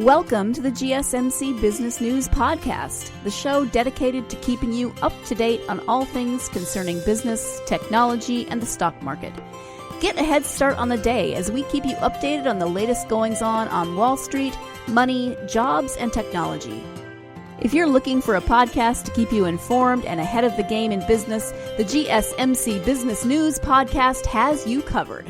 Welcome to the GSMC Business News Podcast, the show dedicated to keeping you up to date on all things concerning business, technology, and the stock market. Get a head start on the day as we keep you updated on the latest goings-on Wall Street, money, jobs, and technology. If you're looking for a podcast to keep you informed and ahead of the game in business, the GSMC Business News Podcast has you covered.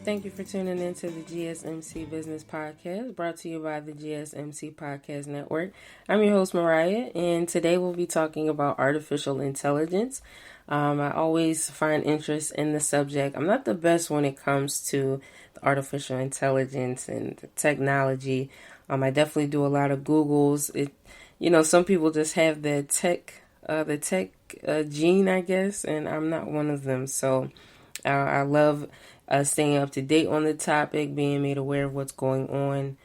Thank you for tuning into the GSMC Business Podcast, brought to you by the GSMC Podcast Network. I'm your host, Moriah, and today we'll be talking about artificial intelligence. I always find interest in the subject. I'm not the best when it comes to the artificial intelligence and the technology. I definitely do a lot of Googles. Some people just have the tech gene, I guess, and I'm not one of them. So I love staying up to date on the topic, being made aware of what's going on,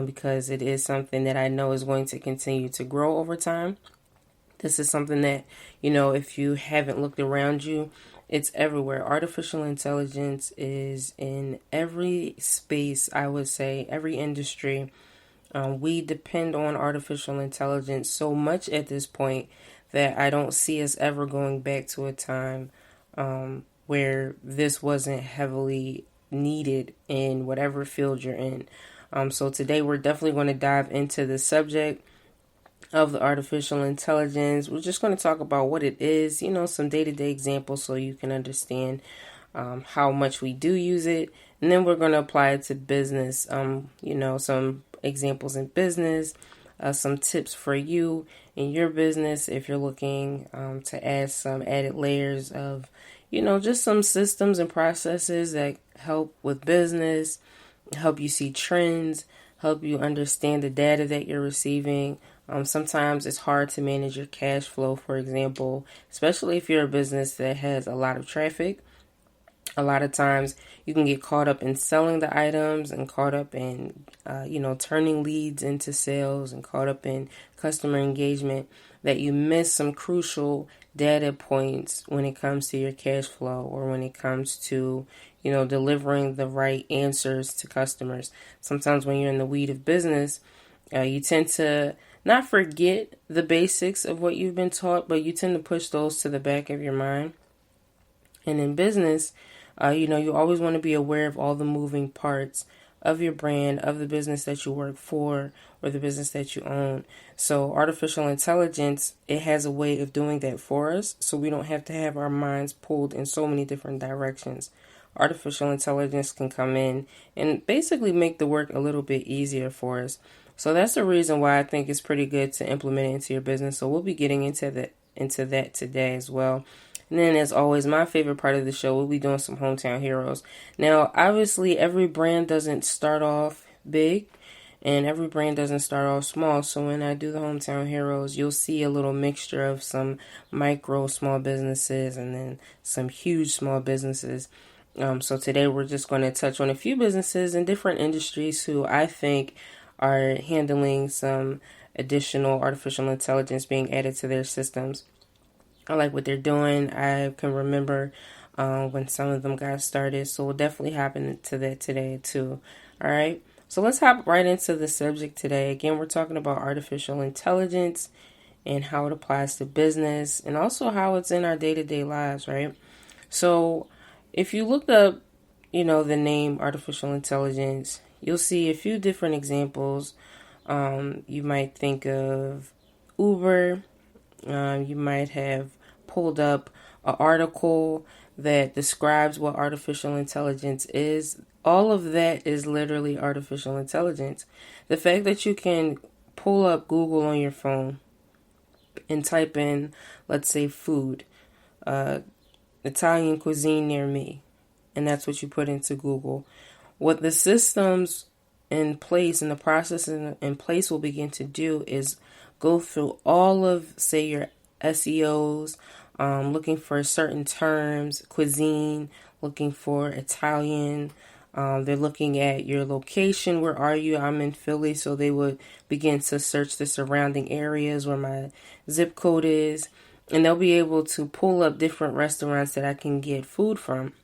because it is something that I know is going to continue to grow over time. This is something that, if you haven't looked around you, it's everywhere. Artificial intelligence is in every space, I would say, every industry. We depend on artificial intelligence so much at this point that I don't see us ever going back to a time where this wasn't heavily needed in whatever field you're in. So today we're definitely going to dive into the subject of the artificial intelligence. We're just going to talk about what it is, some day-to-day examples so you can understand how much we do use it. And then we're going to apply it to business, some examples in business, some tips for you in your business if you're looking to add some added layers of just some systems and processes that help with business, help you see trends, help you understand the data that you're receiving. Sometimes it's hard to manage your cash flow, for example, especially if you're a business that has a lot of traffic. A lot of times you can get caught up in selling the items and caught up in, turning leads into sales and caught up in customer engagement that you miss some crucial data points when it comes to your cash flow or when it comes to, delivering the right answers to customers. Sometimes when you're in the weed of business, you tend to not forget the basics of what you've been taught, but you tend to push those to the back of your mind. And in business, you always want to be aware of all the moving parts of your brand, of the business that you work for, or the business that you own. So artificial intelligence, it has a way of doing that for us, so we don't have to have our minds pulled in so many different directions. Artificial intelligence can come in and basically make the work a little bit easier for us. So that's the reason why I think it's pretty good to implement it into your business. So we'll be getting into that today as well. And then, as always, my favorite part of the show, we'll be doing some hometown heroes. Now, obviously, every brand doesn't start off big, and every brand doesn't start off small. So when I do the hometown heroes, you'll see a little mixture of some micro small businesses and then some huge small businesses. So today we're just going to touch on a few businesses in different industries who I think are handling some additional artificial intelligence being added to their systems. I like what they're doing. I can remember when some of them got started. So we'll definitely hop into that today too. All right. So let's hop right into the subject today. Again, we're talking about artificial intelligence and how it applies to business and also how it's in our day-to-day lives, right? So if you look up, the name artificial intelligence, you'll see a few different examples. You might think of Uber. You might have pulled up an article that describes what artificial intelligence is. All of that is literally artificial intelligence. The fact that you can pull up Google on your phone and type in, let's say, food, Italian cuisine near me, and that's what you put into Google. What the systems in place, and the process in place will begin to do is go through all of, say, your SEOs, looking for certain terms, cuisine, looking for Italian. They're looking at your location. Where are you? I'm in Philly, so they would begin to search the surrounding areas where my zip code is, and they'll be able to pull up different restaurants that I can get food from.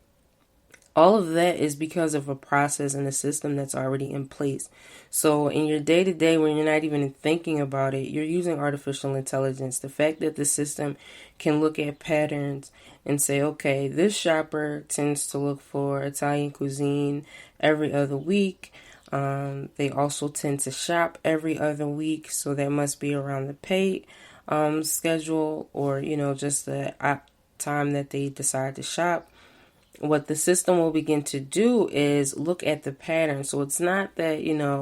All of that is because of a process and a system that's already in place. So in your day-to-day, when you're not even thinking about it, you're using artificial intelligence. The fact that the system can look at patterns and say, okay, this shopper tends to look for Italian cuisine every other week. They also tend to shop every other week, so that must be around the pay schedule, or just the time that they decide to shop. What the system will begin to do is look at the pattern. So it's not that,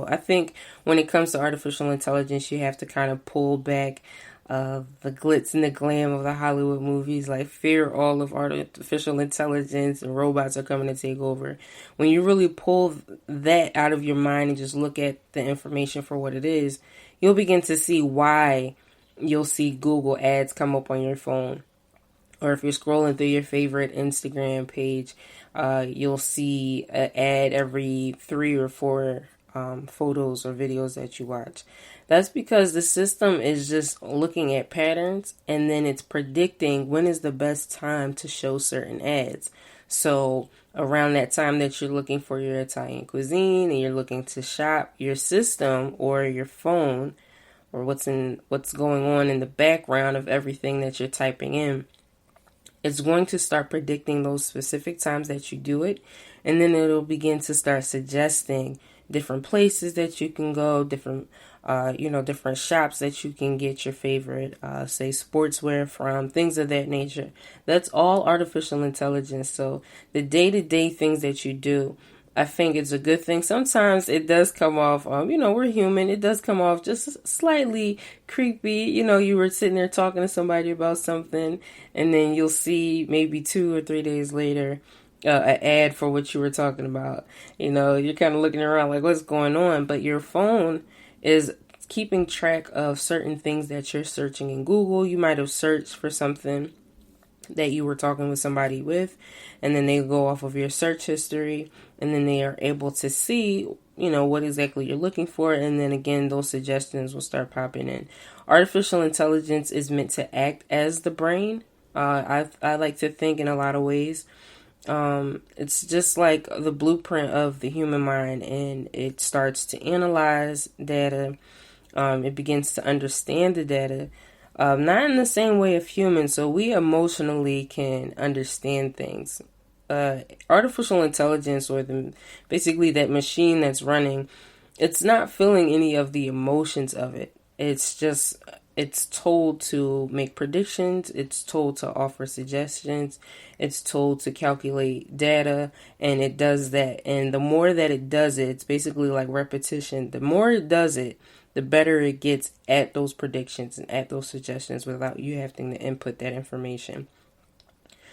I think when it comes to artificial intelligence, you have to kind of pull back the glitz and the glam of the Hollywood movies, like fear all of artificial intelligence and robots are coming to take over. When you really pull that out of your mind and just look at the information for what it is, you'll begin to see why you'll see Google ads come up on your phone. Or if you're scrolling through your favorite Instagram page, you'll see an ad every 3 or 4 photos or videos that you watch. That's because the system is just looking at patterns, and then it's predicting when is the best time to show certain ads. So around that time that you're looking for your Italian cuisine and you're looking to shop, your system or your phone, or what's going on in the background of everything that you're typing in, it's going to start predicting those specific times that you do it, and then it'll begin to start suggesting different places that you can go, different shops that you can get your favorite, say, sportswear from, things of that nature. That's all artificial intelligence. So the day-to-day things that you do, I think it's a good thing. Sometimes it does come off, we're human. It does come off just slightly creepy. You were sitting there talking to somebody about something, and then you'll see maybe 2 or 3 days later an ad for what you were talking about. You're kind of looking around like, what's going on? But your phone is keeping track of certain things that you're searching in Google. You might have searched for something that you were talking with somebody with, and then they go off of your search history, and then they are able to see, what exactly you're looking for, and then again, those suggestions will start popping in. Artificial intelligence is meant to act as the brain. I like to think in a lot of ways. It's just like the blueprint of the human mind, and it starts to analyze data. It begins to understand the data. Not in the same way of humans, so we emotionally can understand things. Artificial intelligence, or basically that machine that's running, it's not feeling any of the emotions of it. It's told to make predictions, it's told to offer suggestions, it's told to calculate data, and it does that. And the more that it does it, it's basically like repetition. The more it does it, the better it gets at those predictions and at those suggestions without you having to input that information.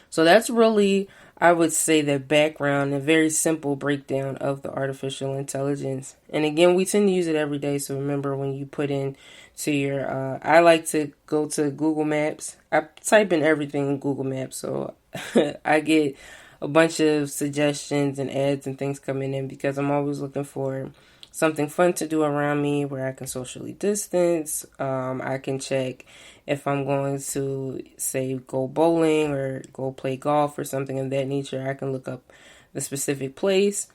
So that's really, I would say, the background, a very simple breakdown of the artificial intelligence. And again, we tend to use it every day. So remember, when you put in to your, I like to go to Google Maps. I type in everything in Google Maps. So I get a bunch of suggestions and ads and things coming in because I'm always looking for something fun to do around me where I can socially distance. I can check if I'm going to, say, go bowling or go play golf or something of that nature. I can look up the specific place,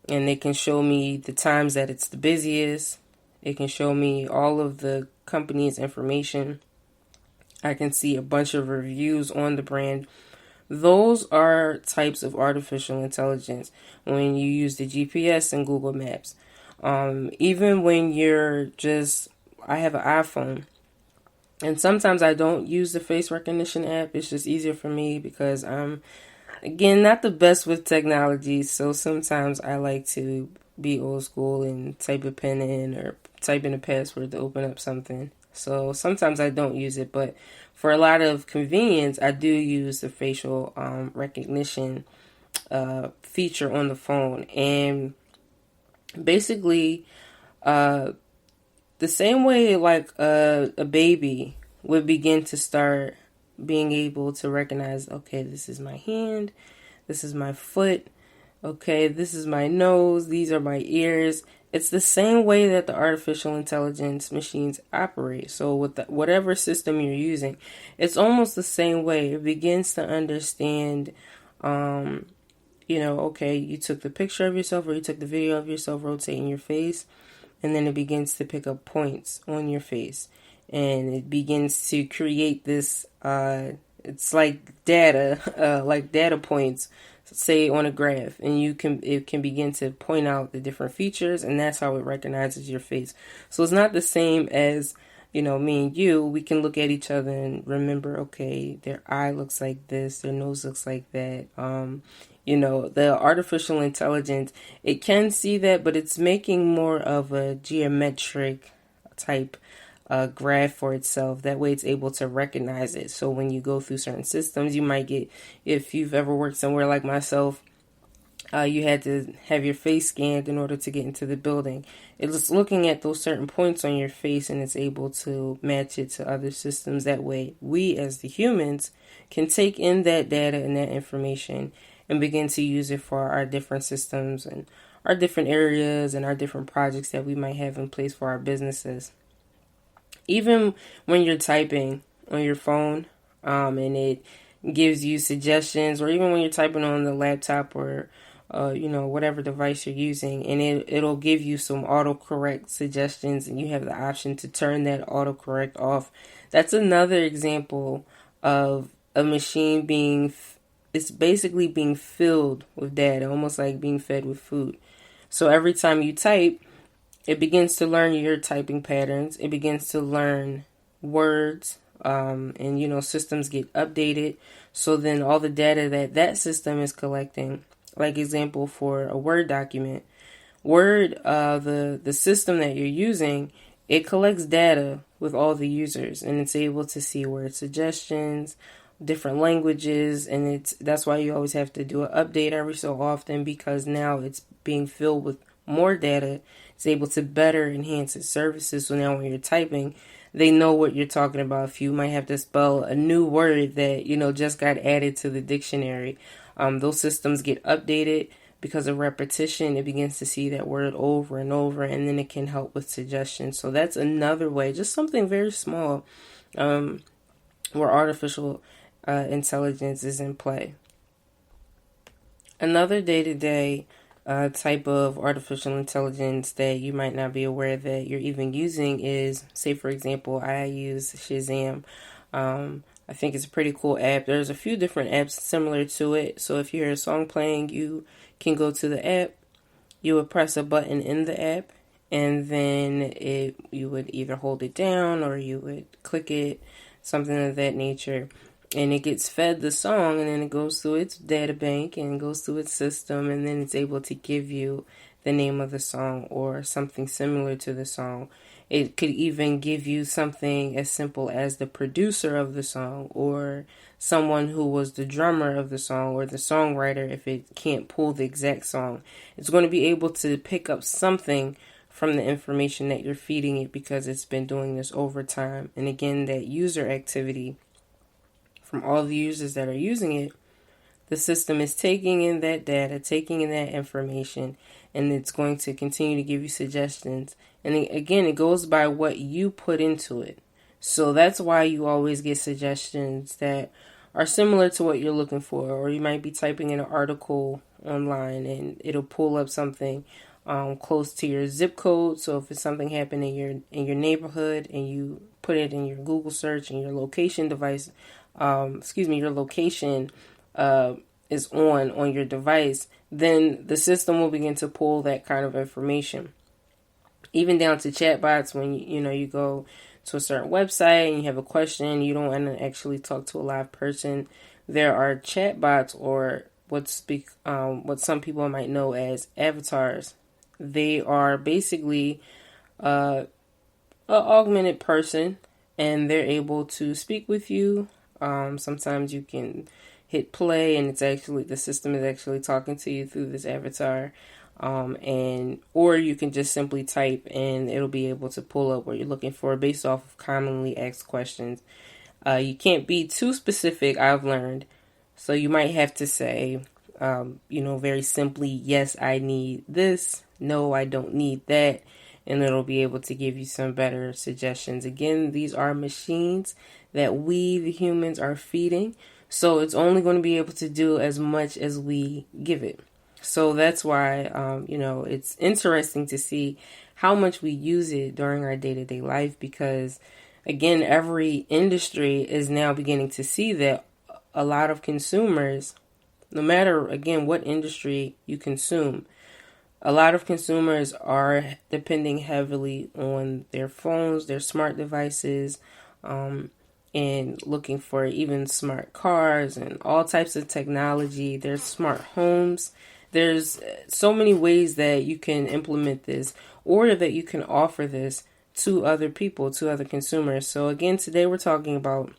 and it can show me the times that it's the busiest. It can show me all of the company's information. I can see a bunch of reviews on the brand. Those are types of artificial intelligence when you use the GPS and Google Maps. Even when I have an iPhone, and sometimes I don't use the face recognition app. It's just easier for me because I'm, again, not the best with technology. So sometimes I like to be old school and type a pin in or type in a password to open up something. So sometimes I don't use it, but for a lot of convenience, I do use the facial recognition feature on the phone. And Basically, the same way like a baby would begin to start being able to recognize, okay, this is my hand, this is my foot, okay, this is my nose, these are my ears. It's the same way that the artificial intelligence machines operate. So with whatever system you're using, it's almost the same way. It begins to understand, okay, you took the picture of yourself or you took the video of yourself rotating your face, and then it begins to pick up points on your face. And it begins to create this, it's like data, like data points, say on a graph, and it can begin to point out the different features, and that's how it recognizes your face. So it's not the same as, me and you. We can look at each other and remember, okay, their eye looks like this, their nose looks like that. The artificial intelligence, it can see that, but it's making more of a geometric type graph for itself. That way it's able to recognize it. So when you go through certain systems, you might get, if you've ever worked somewhere like myself, you had to have your face scanned in order to get into the building. It's looking at those certain points on your face, and it's able to match it to other systems. That way we as the humans can take in that data and that information and begin to use it for our different systems and our different areas and our different projects that we might have in place for our businesses. Even when you're typing on your phone, and it gives you suggestions, or even when you're typing on the laptop or, whatever device you're using, and it'll give you some autocorrect suggestions, and you have the option to turn that autocorrect off. That's another example of a machine it's basically being filled with data, almost like being fed with food. So every time you type, it begins to learn your typing patterns. It begins to learn words, and systems get updated. So then all the data that system is collecting, like example for a Word document, Word, the system that you're using, it collects data with all the users, and it's able to see word suggestions, different languages, and that's why you always have to do an update every so often, because now it's being filled with more data. It's able to better enhance its services. So now when you're typing, they know what you're talking about. If you might have to spell a new word that just got added to the dictionary, those systems get updated because of repetition. It begins to see that word over and over, and then it can help with suggestions. So that's another way, just something very small, where artificial intelligence is in play. Another day-to-day type of artificial intelligence that you might not be aware that you're even using is, say for example, I use Shazam. I think it's a pretty cool app. There's a few different apps similar to it. So if you hear a song playing, you can go to the app, you would press a button in the app, and then you would either hold it down or you would click it, something of that nature. And it gets fed the song, and then it goes through its data bank and goes through its system, and then it's able to give you the name of the song or something similar to the song. It could even give you something as simple as the producer of the song, or someone who was the drummer of the song, or the songwriter if it can't pull the exact song. It's going to be able to pick up something from the information that you're feeding it, because it's been doing this over time. And again, that user activity from all the users that are using it, the system is taking in that data, taking in that information, and it's going to continue to give you suggestions. And again, it goes by what you put into it. So that's why you always get suggestions that are similar to what you're looking for. Or you might be typing in an article online, and it'll pull up something close to your zip code. So if it's something happening in your neighborhood, and you put it in your Google search, and your location device, your location is on your device, then the system will begin to pull that kind of information. Even down to chatbots, when you go to a certain website and you have a question, you don't want to actually talk to a live person. There are chatbots, or what some people might know as avatars. They are basically an augmented person, and they're able to speak with you. Sometimes you can hit play, and the system is actually talking to you through this avatar. or you can just simply type and it'll be able to pull up what you're looking for based off of commonly asked questions. You can't be too specific, I've learned. So you might have to say, very simply, yes, I need this. No, I don't need that. And it'll be able to give you some better suggestions. Again, these are machines that we, the humans, are feeding. So it's only going to be able to do as much as we give it. So that's why, it's interesting to see how much we use it during our day-to-day life, because again, every industry is now beginning to see that a lot of consumers, no matter, again, what industry you consume, a lot of consumers are depending heavily on their phones, their smart devices, and looking for even smart cars and all types of technology. There's smart homes. There's so many ways that you can implement this or that you can offer this to other people, to other consumers. So again, today we're talking about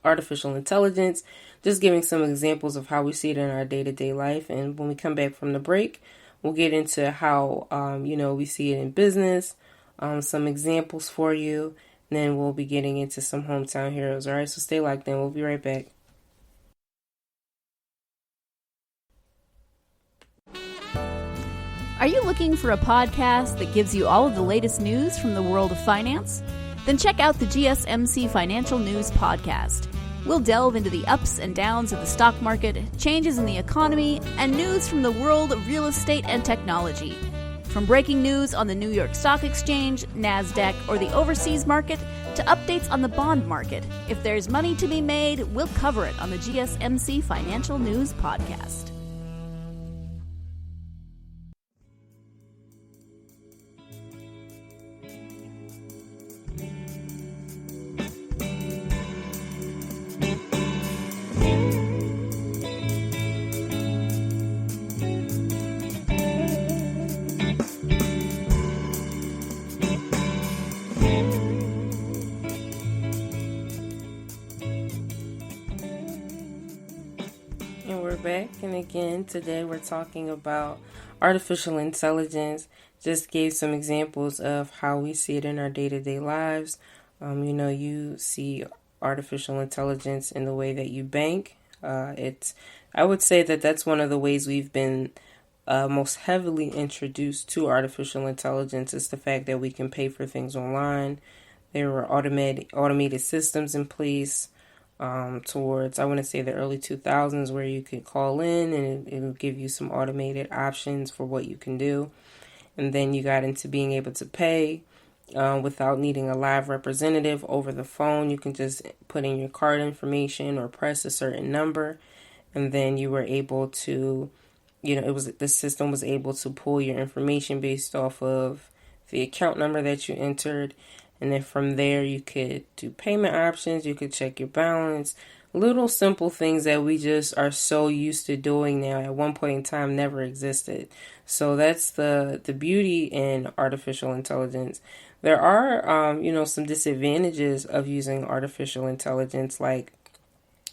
artificial intelligence, just giving some examples of how we see it in our day-to-day life. And when we come back from the break, we'll get into how, we see it in business, some examples for you, and then we'll be getting into some hometown heroes. All right, so stay locked in. We'll be right back. Are you looking for a podcast that gives you all of the latest news from the world of finance? Then check out the GSMC Financial News Podcast. We'll delve into the ups and downs of the stock market, changes in the economy, and news from the world of real estate and technology. From breaking news on the New York Stock Exchange, NASDAQ, or the overseas market, to updates on the bond market, if there's money to be made, we'll cover it on the GSMC Financial News Podcast. And we're back, and again, today we're talking about artificial intelligence. Just gave some examples of how we see it in our day-to-day lives. You see artificial intelligence in the way that you bank. I would say that that's one of the ways we've been most heavily introduced to artificial intelligence, is the fact that we can pay for things online. There were automated systems in place towards, I want to say, the early 2000s, where you could call in and it'll give you some automated options for what you can do. And then you got into being able to pay without needing a live representative over the phone. You can just put in your card information or press a certain number, and then you were able to, the system was able to pull your information based off of the account number that you entered. And then from there, you could do payment options. You could check your balance. Little simple things that we just are so used to doing now, at one point in time never existed. So that's the beauty in artificial intelligence. There are, some disadvantages of using artificial intelligence, like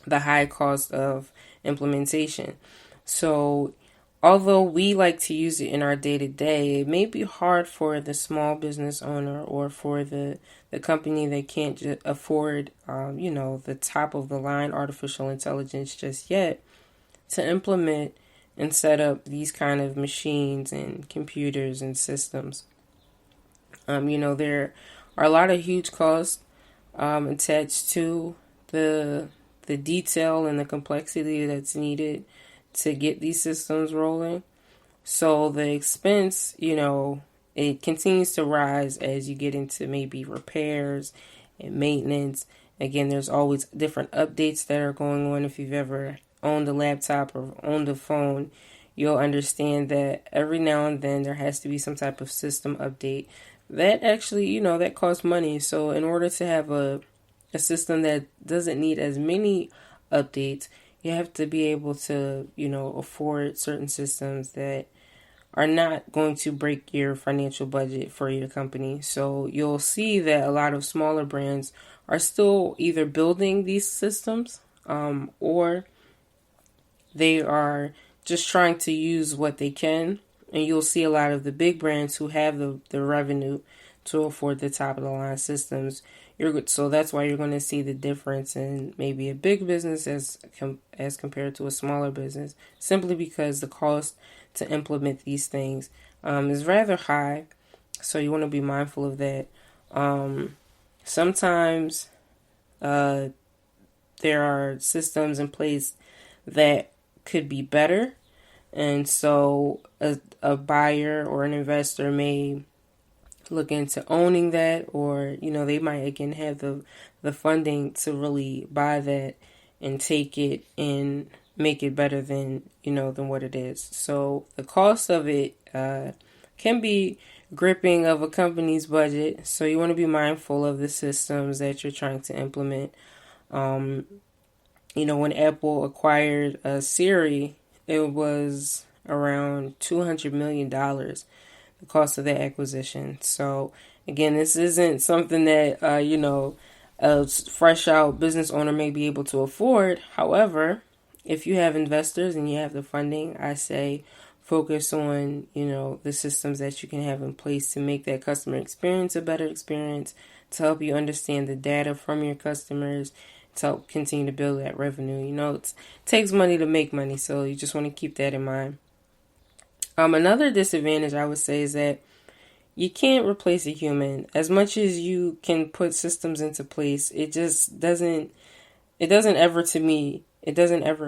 the high cost of implementation. So although we like to use it in our day-to-day, it may be hard for the small business owner or for the company that can't afford, the top-of-the-line artificial intelligence just yet, to implement and set up these kind of machines and computers and systems. There are a lot of huge costs attached to the detail and the complexity that's needed to get these systems rolling. So the expense, it continues to rise as you get into maybe repairs and maintenance. Again, there's always different updates that are going on. If you've ever owned a laptop or owned a phone, you'll understand that every now and then there has to be some type of system update. That actually, that costs money. So in order to have a system that doesn't need as many updates, you have to be able to, afford certain systems that are not going to break your financial budget for your company. So you'll see that a lot of smaller brands are still either building these systems or they are just trying to use what they can And you'll see a lot of the big brands who have the revenue to afford the top of the line systems. So that's why you're going to see the difference in maybe a big business as compared to a smaller business, simply because the cost to implement these things is rather high. So you want to be mindful of that. Sometimes there are systems in place that could be better, and so a buyer or an investor may look into owning that, or they might again have the funding to really buy that and take it and make it better than than what it is. So the cost of it can be gripping of a company's budget, so you want to be mindful of the systems that you're trying to implement. When Apple acquired Siri, it was around $200 million, the cost of that acquisition. So again, this isn't something that a fresh out business owner may be able to afford. However, if you have investors and you have the funding, I say focus on the systems that you can have in place to make that customer experience a better experience, to help you understand the data from your customers, to help continue to build that revenue. It takes money to make money, so you just want to keep that in mind. Another disadvantage I would say is that you can't replace a human. As much as you can put systems into place, it doesn't ever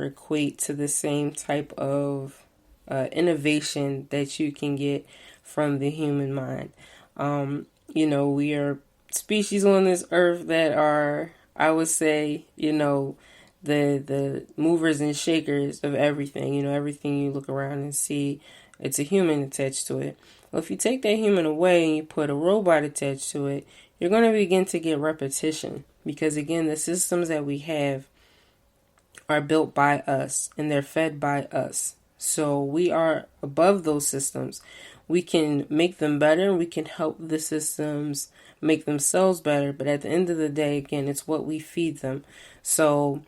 equate to the same type of innovation that you can get from the human mind. We are species on this earth that are, I would say, the movers and shakers of everything. Everything you look around and see, it's a human attached to it. Well, if you take that human away and you put a robot attached to it, you're going to begin to get repetition, because again, the systems that we have are built by us and they're fed by us. So we are above those systems. We can make them better. We can help the systems make themselves better. But at the end of the day, again, it's what we feed them. So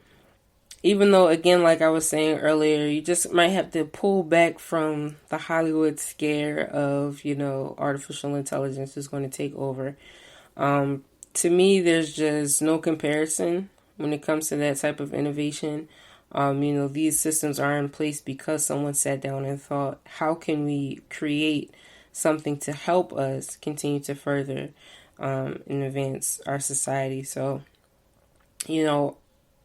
even though, again, like I was saying earlier, you just might have to pull back from the Hollywood scare of, artificial intelligence is going to take over. To me, there's just no comparison when it comes to that type of innovation. These systems are in place because someone sat down and thought, how can we create something to help us continue to further and advance our society? So,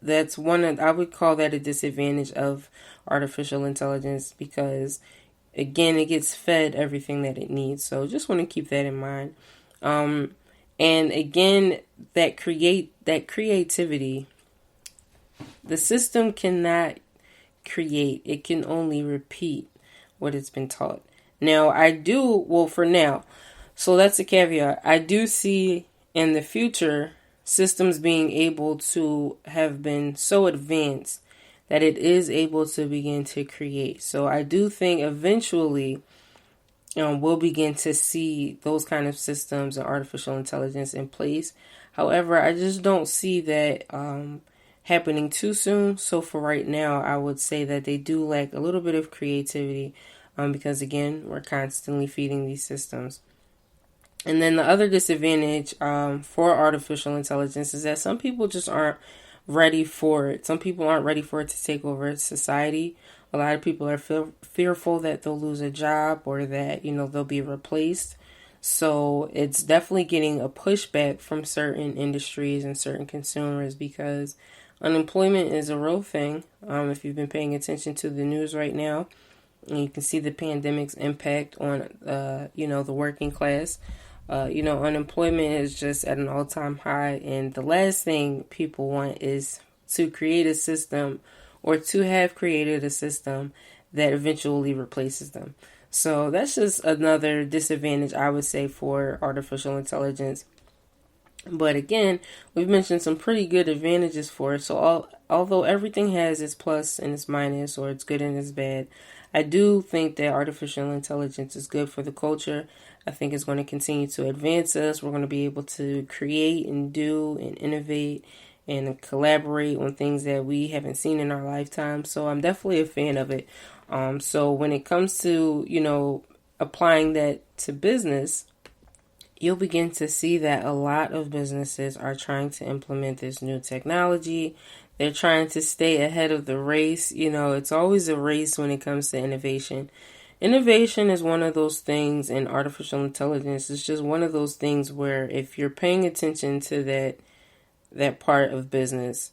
that's I would call that a disadvantage of artificial intelligence, because again, it gets fed everything that it needs. So just want to keep that in mind. And again, that creativity, the system cannot create. It can only repeat what it's been taught. Now, for now, so that's a caveat. I do see in the future systems being able to have been so advanced that it is able to begin to create. So I do think eventually we'll begin to see those kind of systems and artificial intelligence in place. However, I just don't see that happening too soon. So for right now, I would say that they do lack a little bit of creativity because, again, we're constantly feeding these systems. And then the other disadvantage for artificial intelligence is that some people just aren't ready for it. Some people aren't ready for it to take over society. A lot of people are fearful that they'll lose a job or that, they'll be replaced. So it's definitely getting a pushback from certain industries and certain consumers, because unemployment is a real thing. If you've been paying attention to the news right now, and you can see the pandemic's impact on, the working class. Unemployment is just at an all-time high, and the last thing people want is to create a system or to have created a system that eventually replaces them. So that's just another disadvantage, I would say, for artificial intelligence. But again, we've mentioned some pretty good advantages for it. So although everything has its plus and its minus, or its good and its bad, I do think that artificial intelligence is good for the culture. I think it's going to continue to advance us. We're going to be able to create and do and innovate and collaborate on things that we haven't seen in our lifetime. So I'm definitely a fan of it. So when it comes to, applying that to business, you'll begin to see that a lot of businesses are trying to implement this new technology. They're trying to stay ahead of the race. It's always a race when it comes to innovation. Innovation is one of those things, and artificial intelligence is just one of those things where if you're paying attention to that part of business,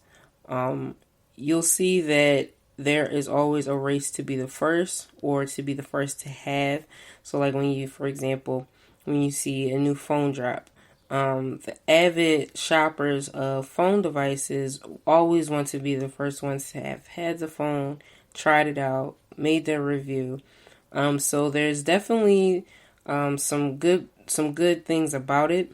you'll see that there is always a race to be the first or to be the first to have. So like for example, when you see a new phone drop, the avid shoppers of phone devices always want to be the first ones to have had the phone, tried it out, made their review. So there's definitely some good things about it.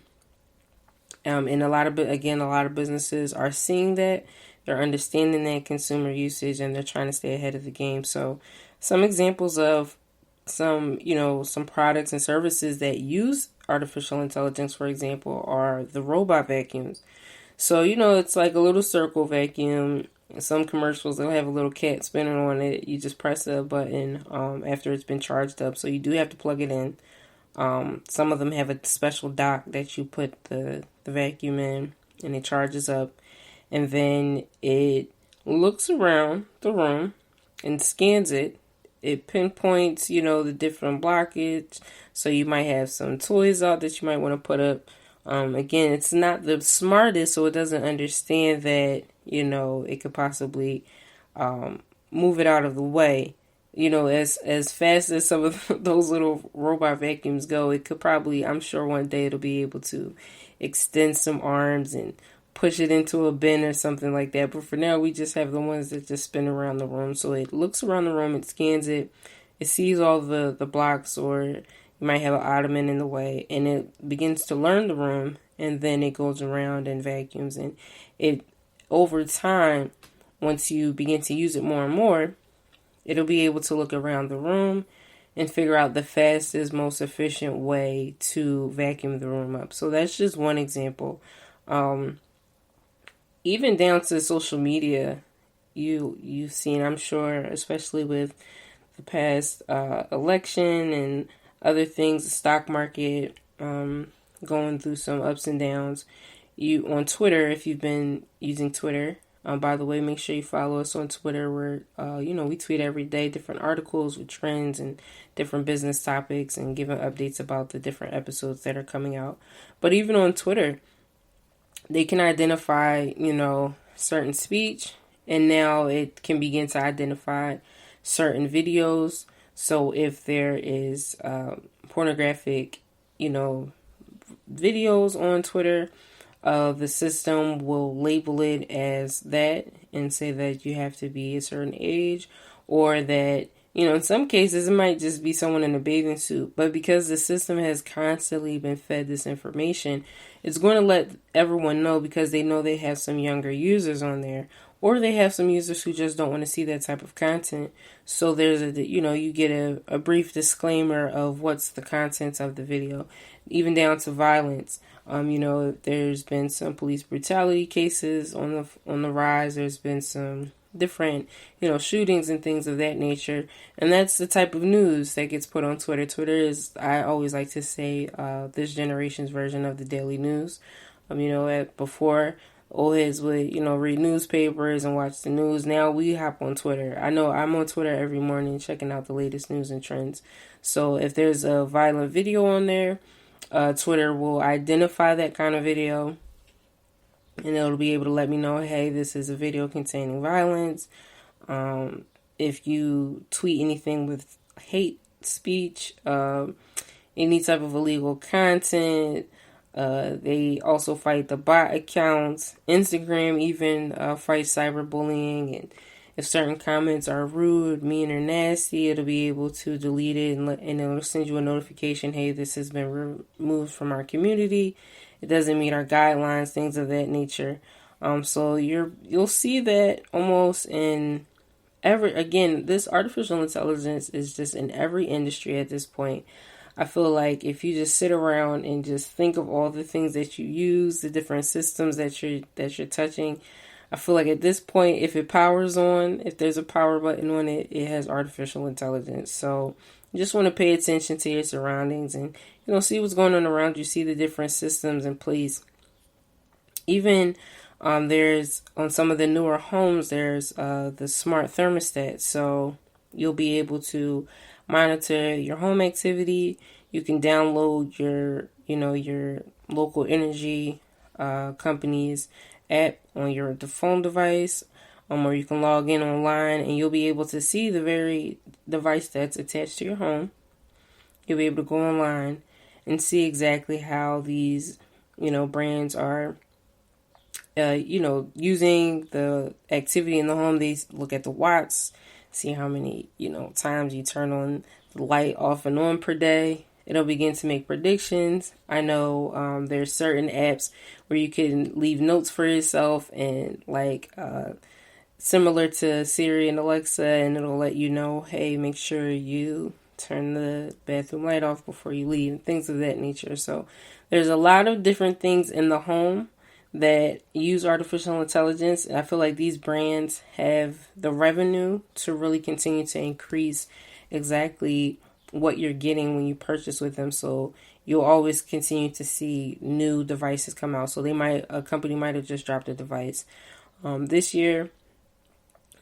And a lot of businesses are seeing that. They're understanding that consumer usage, and they're trying to stay ahead of the game. So some examples of some products and services that use artificial intelligence, for example, are the robot vacuums. So, it's like a little circle vacuum. Some commercials, they'll have a little cat spinning on it. You just press a button after it's been charged up. So you do have to plug it in. Some of them have a special dock that you put the vacuum in, and it charges up. And then it looks around the room and scans it. It pinpoints, the different blockage. So you might have some toys out that you might want to put up. Again, it's not the smartest, so it doesn't understand that, it could possibly move it out of the way. As fast as some of those little robot vacuums go, it could probably, I'm sure one day it'll be able to extend some arms and push it into a bin or something like that. But for now, we just have the ones that just spin around the room. So it looks around the room, it scans it, it sees all the blocks, or you might have an ottoman in the way, and it begins to learn the room, and then it goes around and vacuums. And it, over time, once you begin to use it more and more, it'll be able to look around the room and figure out the fastest, most efficient way to vacuum the room up. So that's just one example. Even down to social media, you've seen, I'm sure, especially with the past election and other things, the stock market going through some ups and downs. You on Twitter, if you've been using Twitter, by the way, make sure you follow us on Twitter, where we tweet every day different articles with trends and different business topics, and giving updates about the different episodes that are coming out. But even on Twitter, they can identify, certain speech, and now it can begin to identify certain videos. So if there is pornographic, videos on Twitter, the system will label it as that and say that you have to be a certain age, or that, in some cases it might just be someone in a bathing suit. But because the system has constantly been fed this information, it's going to let everyone know, because they know they have some younger users on there, or they have some users who just don't want to see that type of content. So there's you get a brief disclaimer of what's the contents of the video, even down to violence. There's been some police brutality cases on the rise. There's been some different, shootings and things of that nature. And that's the type of news that gets put on Twitter. Twitter is, I always like to say, this generation's version of the daily news. Before, old heads would, read newspapers and watch the news. Now we hop on Twitter. I know I'm on Twitter every morning checking out the latest news and trends. So if there's a violent video on there, Twitter will identify that kind of video, and it'll be able to let me know, hey, this is a video containing violence. If you tweet anything with hate speech, any type of illegal content, they also fight the bot accounts. Instagram even fights cyberbullying, and if certain comments are rude, mean, or nasty, it'll be able to delete it, and it'll send you a notification, hey, this has been removed from our community. It doesn't meet our guidelines, things of that nature. So you'll see that almost in this artificial intelligence is just in every industry at this point. I feel like if you just sit around and just think of all the things that you use, the different systems that you're touching, I feel like at this point, if it powers on, if there's a power button on it, it has artificial intelligence. So, You just want to pay attention to your surroundings and, see what's going on around you, see the different systems in place. Even there's, on some of the newer homes, there's the smart thermostat. So you'll be able to monitor your home activity. You can download your local energy company's app on the phone device, or you can log in online and you'll be able to see the very device that's attached to your home. You'll be able to go online and see exactly how these, brands are, using the activity in the home. They look at the watts, see how many, times you turn on the light off and on per day. It'll begin to make predictions. I know there's certain apps where you can leave notes for yourself and similar to Siri and Alexa, and it'll let you know, hey, make sure you turn the bathroom light off before you leave, and things of that nature. So there's a lot of different things in the home that use artificial intelligence. I feel like these brands have the revenue to really continue to increase exactly what you're getting when you purchase with them. So you'll always continue to see new devices come out. So a company might have just dropped a device this year,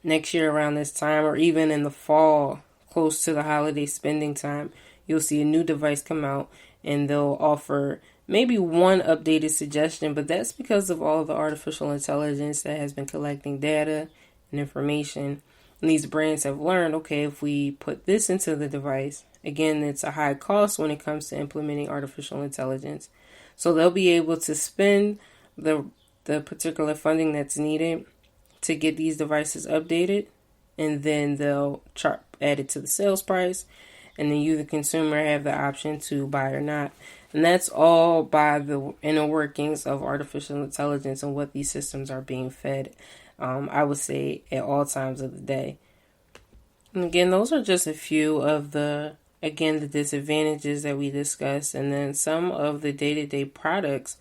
next year around this time, or even in the fall, close to the holiday spending time, you'll see a new device come out and they'll offer maybe one updated suggestion, but that's because of all the artificial intelligence that has been collecting data and information. And these brands have learned, okay, if we put this into the device, again, it's a high cost when it comes to implementing artificial intelligence. So they'll be able to spend the particular funding that's needed to get these devices updated, and then they'll add it to the sales price, and then you, the consumer, have the option to buy or not. And that's all by the inner workings of artificial intelligence and what these systems are being fed, I would say, at all times of the day. And again, those are just a few of the disadvantages that we discussed, and then some of the day-to-day products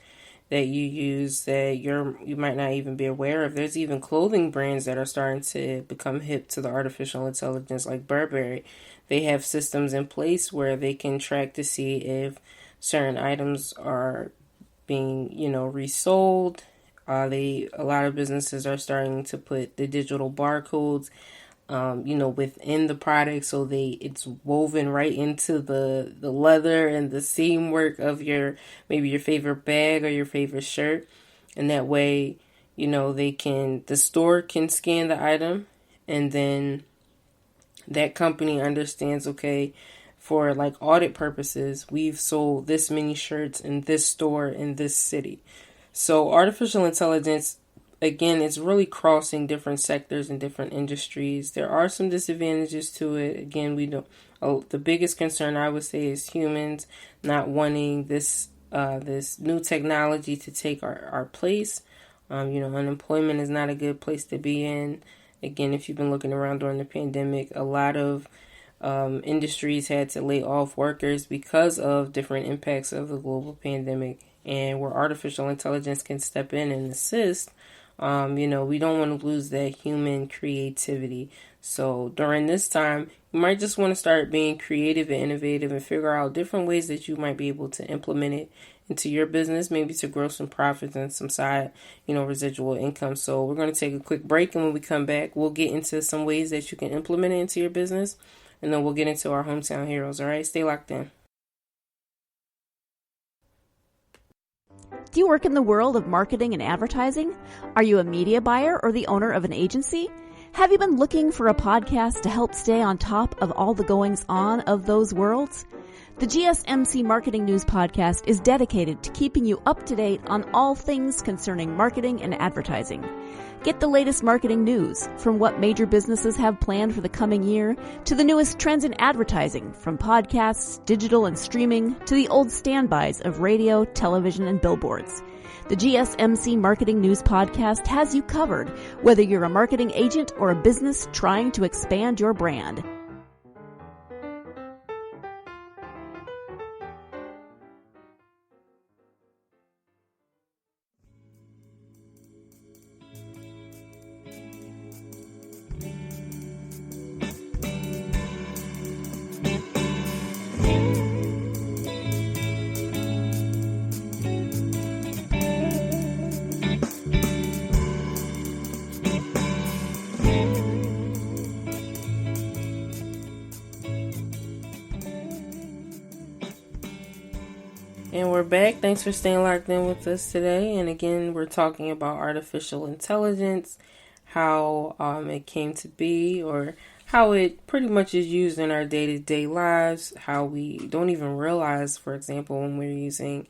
that you use that you might not even be aware of. There's even clothing brands that are starting to become hip to the artificial intelligence, like Burberry. They have systems in place where they can track to see if certain items are being, resold. A lot of businesses are starting to put the digital barcodes, within the product, so it's woven right into the leather and the seam work of maybe your favorite bag or your favorite shirt, and that way, the store can scan the item, and then that company understands, okay, for like audit purposes, we've sold this many shirts in this store in this city. So artificial intelligence, again, it's really crossing different sectors and different industries. There are some disadvantages to it. Again, the biggest concern I would say is humans not wanting this new technology to take our place. Unemployment is not a good place to be in. Again, if you've been looking around during the pandemic, a lot of industries had to lay off workers because of different impacts of the global pandemic, and where artificial intelligence can step in and assist. We don't want to lose that human creativity. So during this time, you might just want to start being creative and innovative and figure out different ways that you might be able to implement it into your business, maybe to grow some profits and some side, residual income. So we're going to take a quick break, and when we come back, we'll get into some ways that you can implement it into your business, and then we'll get into our hometown heroes. All right, stay locked in. Do you work in the world of marketing and advertising? Are you a media buyer or the owner of an agency? Have you been looking for a podcast to help stay on top of all the goings on of those worlds? The GSMC Marketing News Podcast is dedicated to keeping you up to date on all things concerning marketing and advertising. Get the latest marketing news, from what major businesses have planned for the coming year to the newest trends in advertising, from podcasts, digital and streaming, to the old standbys of radio, television, and billboards. The GSMC Marketing News Podcast has you covered, whether you're a marketing agent or a business trying to expand your brand. back. Thanks for staying locked in with us today. And again, we're talking about artificial intelligence, how it came to be, or how it pretty much is used in our day-to-day lives, how we don't even realize, for example, when we're using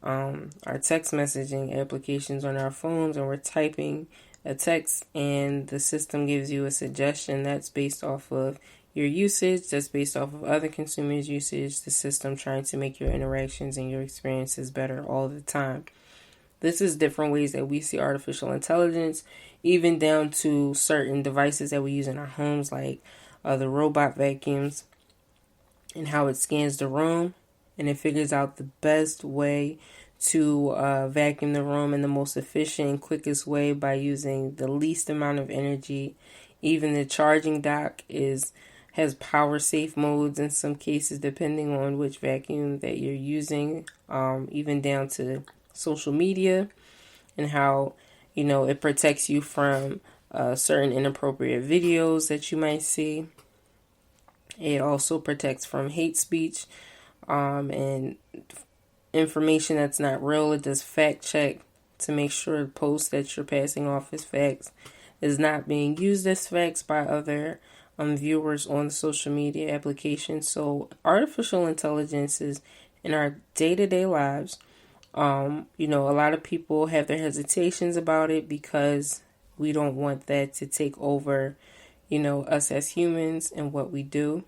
our text messaging applications on our phones and we're typing a text and the system gives you a suggestion that's based off of your usage, that's based off of other consumers' usage, the system trying to make your interactions and your experiences better all the time. This is different ways that we see artificial intelligence, even down to certain devices that we use in our homes, like the robot vacuums, and how it scans the room and it figures out the best way to vacuum the room in the most efficient and quickest way by using the least amount of energy. Even the charging dock has power safe modes in some cases, depending on which vacuum that you're using, even down to social media and how, it protects you from certain inappropriate videos that you might see. It also protects from hate speech and information that's not real. It does fact check to make sure the post that you're passing off as facts is not being used as facts by other viewers on the social media applications. So artificial intelligence is in our day-to-day lives. A lot of people have their hesitations about it because we don't want that to take over, us as humans and what we do.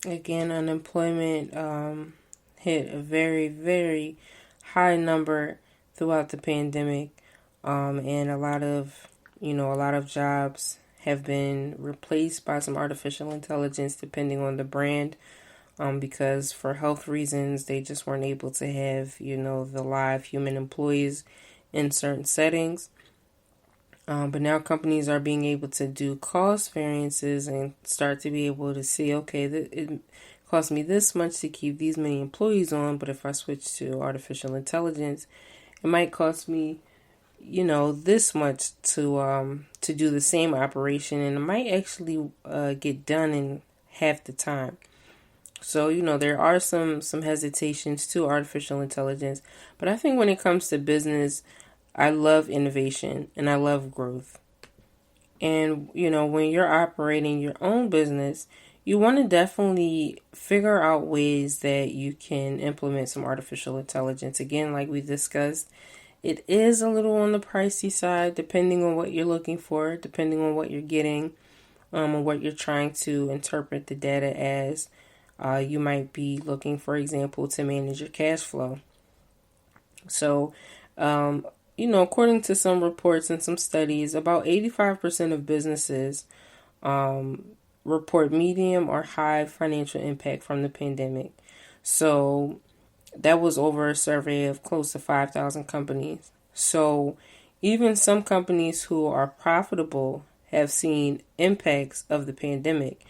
Again, unemployment hit a very, very high number throughout the pandemic, and a lot of jobs have been replaced by some artificial intelligence, depending on the brand, because for health reasons they just weren't able to have the live human employees in certain settings. But now companies are being able to do cost variances and start to be able to see, okay, it cost me this much to keep these many employees on, but if I switch to artificial intelligence, it might cost me, this much to do the same operation, and it might actually get done in half the time. So, there are some hesitations to artificial intelligence, but I think when it comes to business, I love innovation and I love growth. And, when you're operating your own business, you want to definitely figure out ways that you can implement some artificial intelligence. Again, like we discussed, it is a little on the pricey side, depending on what you're looking for, depending on what you're getting, and what you're trying to interpret the data as. You might be looking, for example, to manage your cash flow. So, according to some reports and some studies, about 85% of businesses report medium or high financial impact from the pandemic. So that was over a survey of close to 5,000 companies. So even some companies who are profitable have seen impacts of the pandemic.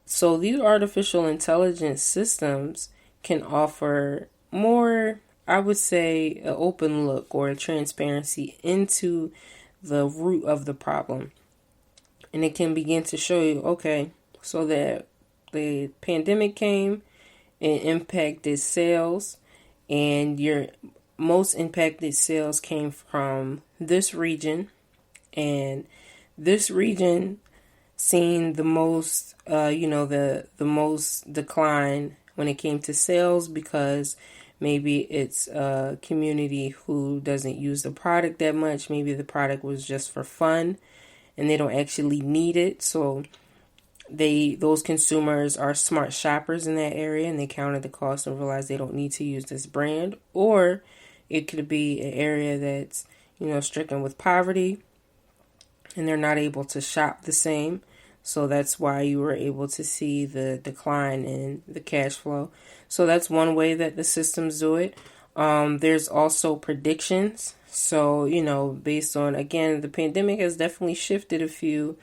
So these artificial intelligence systems can offer more, I would say, an open look or a transparency into the root of the problem. And it can begin to show you, okay, so that the pandemic came, it impacted sales, and your most impacted sales came from this region, and this region seen the most, the most decline when it came to sales because maybe it's a community who doesn't use the product that much. Maybe the product was just for fun and they don't actually need it. So those consumers are smart shoppers in that area and they counted the cost and realized they don't need to use this brand. Or it could be an area that's, stricken with poverty and they're not able to shop the same. So that's why you were able to see the decline in the cash flow. So that's one way that the systems do it. There's also predictions. So, based on, again, the pandemic has definitely shifted a few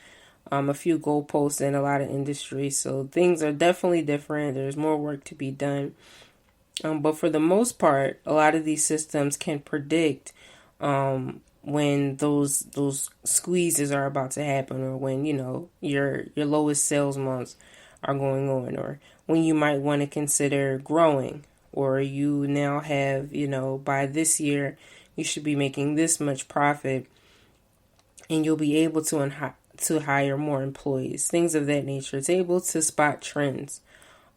goalposts in a lot of industries. So things are definitely different. There's more work to be done. But for the most part, a lot of these systems can predict when those squeezes are about to happen, or when your lowest sales months are going on, or when you might want to consider growing, or you now have, by this year, you should be making this much profit, and you'll be able to hire more employees, things of that nature. It's able to spot trends.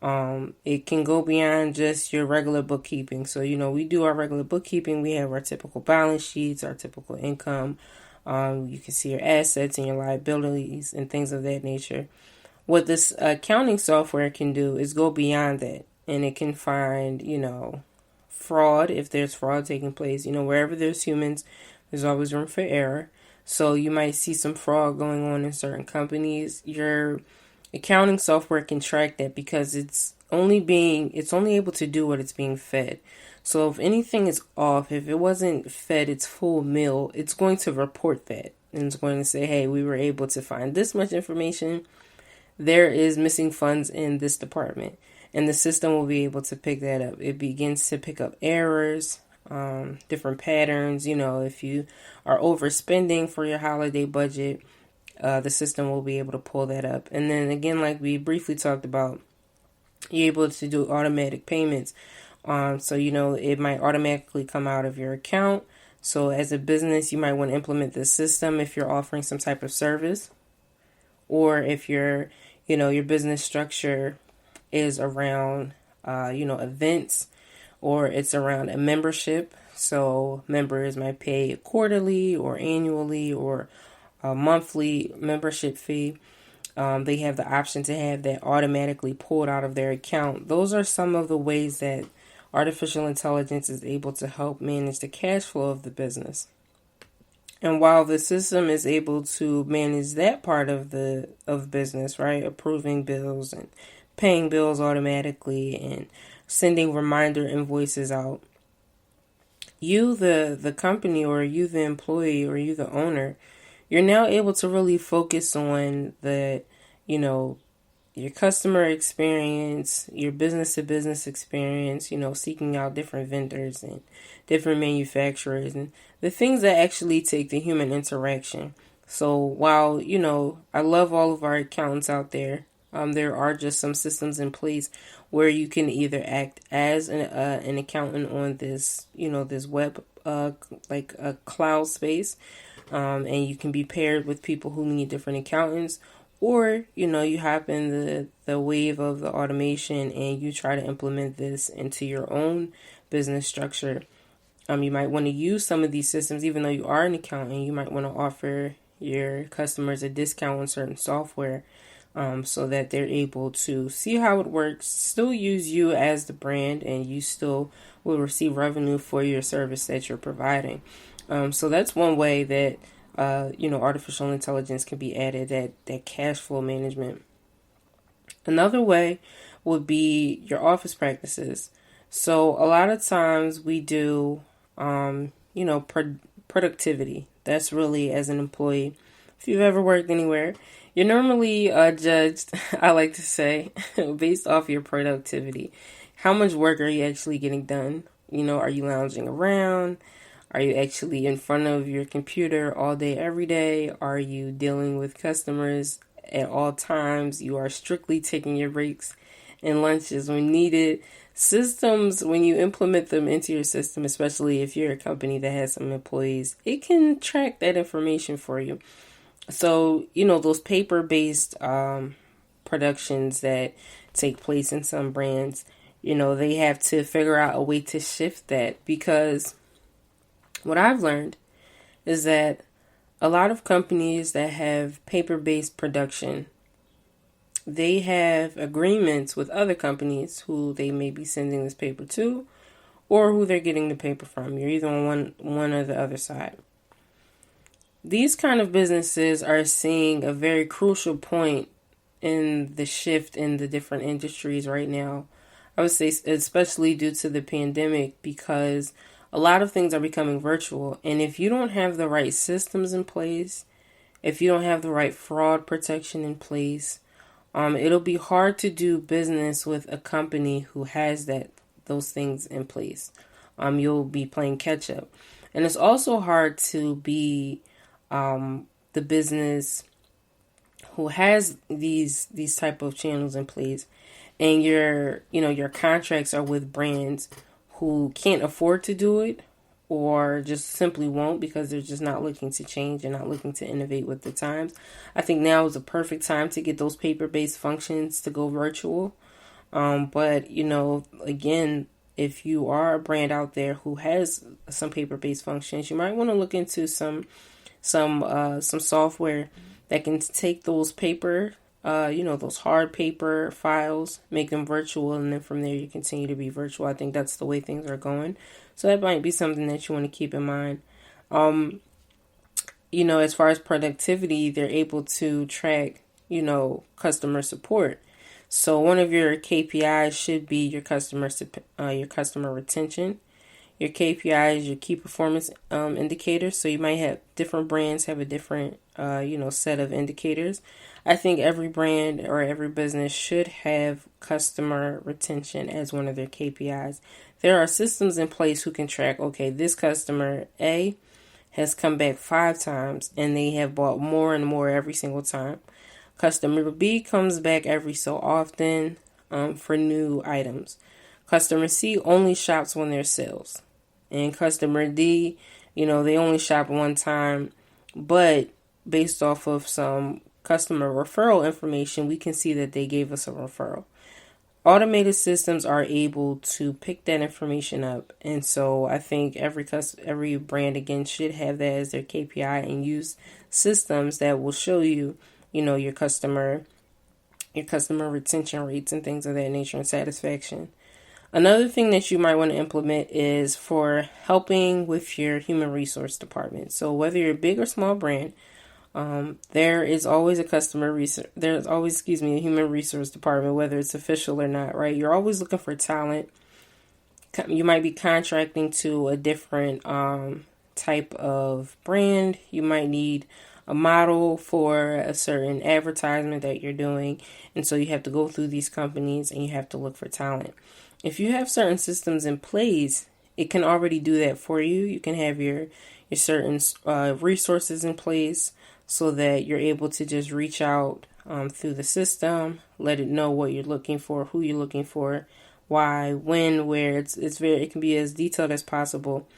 It can go beyond just your regular bookkeeping. So, we do our regular bookkeeping. We have our typical balance sheets, our typical income. You can see your assets and your liabilities and things of that nature. What this accounting software can do is go beyond that, and it can find, fraud, if there's fraud taking place. Wherever there's humans, there's always room for error. So you might see some fraud going on in certain companies. Your accounting software can track that because it's only able to do what it's being fed. So if anything is off, if it wasn't fed its full meal, it's going to report that. And it's going to say, hey, we were able to find this much information. There is missing funds in this department. And the system will be able to pick that up. It begins to pick up errors, different patterns. If you are overspending for your holiday budget, the system will be able to pull that up. And then again, like we briefly talked about, you're able to do automatic payments. So, it might automatically come out of your account. So as a business, you might want to implement this system if you're offering some type of service, or if your business structure is around, events, or it's around a membership. So members might pay quarterly or annually or a monthly membership fee. They have the option to have that automatically pulled out of their account. Those are some of the ways that artificial intelligence is able to help manage the cash flow of the business. And while the system is able to manage that part of business, right, approving bills and paying bills automatically and sending reminder invoices out, you, the company, or you, the employee, or you, the owner, you're now able to really focus on your customer experience, your business to business experience, seeking out different vendors and different manufacturers and the things that actually take the human interaction. So while, I love all of our accountants out there, there are just some systems in place where you can either act as an accountant on this, this web, like a cloud space, and you can be paired with people who need different accountants, or, you hop in the wave of the automation and you try to implement this into your own business structure. You might want to use some of these systems, even though you are an accountant. You might want to offer your customers a discount on certain software, so that they're able to see how it works, still use you as the brand, and you still will receive revenue for your service that you're providing. So that's one way that, artificial intelligence can be added, that cash flow management. Another way would be your office practices. So a lot of times we do, productivity. That's really, as an employee, if you've ever worked anywhere, you're normally judged, I like to say, based off your productivity. How much work are you actually getting done? Are you lounging around? Are you actually in front of your computer all day, every day? Are you dealing with customers at all times? You are strictly taking your breaks and lunches when needed. Systems, when you implement them into your system, especially if you're a company that has some employees, it can track that information for you. So, those paper-based productions that take place in some brands, they have to figure out a way to shift that, because what I've learned is that a lot of companies that have paper-based production, they have agreements with other companies who they may be sending this paper to, or who they're getting the paper from. You're either on one or the other side. These kind of businesses are seeing a very crucial point in the shift in the different industries right now. I would say especially due to the pandemic, because a lot of things are becoming virtual. And if you don't have the right systems in place, if you don't have the right fraud protection in place, it'll be hard to do business with a company who has those things in place. You'll be playing catch up. And it's also hard to be the business who has these type of channels in place and your contracts are with brands who can't afford to do it or just simply won't because they're just not looking to change and not looking to innovate with the times, I think now is a perfect time to get those paper-based functions to go virtual. But again, if you are a brand out there who has some paper-based functions, you might want to look into some software that can take those paper, those hard paper files, make them virtual, and then from there you continue to be virtual. I think that's the way things are going. So that might be something that you want to keep in mind. As far as productivity, they're able to track, customer support. So one of your KPIs should be your customer retention. Your KPI is your key performance indicators. So you might have different brands have a different, set of indicators. I think every brand or every business should have customer retention as one of their KPIs. There are systems in place who can track, okay, this customer A has come back 5 times and they have bought more and more every single time. Customer B comes back every so often for new items. Customer C only shops when there's sales. And customer D, they only shop one time, but based off of some customer referral information, we can see that they gave us a referral. Automated systems are able to pick that information up. And so I think every brand, again, should have that as their KPI and use systems that will show you, your customer retention rates and things of that nature and satisfaction. Another thing that you might want to implement is for helping with your human resource department. So whether you're a big or small brand, there is always a human resource department, whether it's official or not, right? You're always looking for talent. You might be contracting to a different type of brand. You might need a model for a certain advertisement that you're doing. And so you have to go through these companies and you have to look for talent. If you have certain systems in place, it can already do that for you. You can have your certain resources in place so that you're able to just reach out through the system, let it know what you're looking for, who you're looking for, why, when, where. It can be as detailed as possible,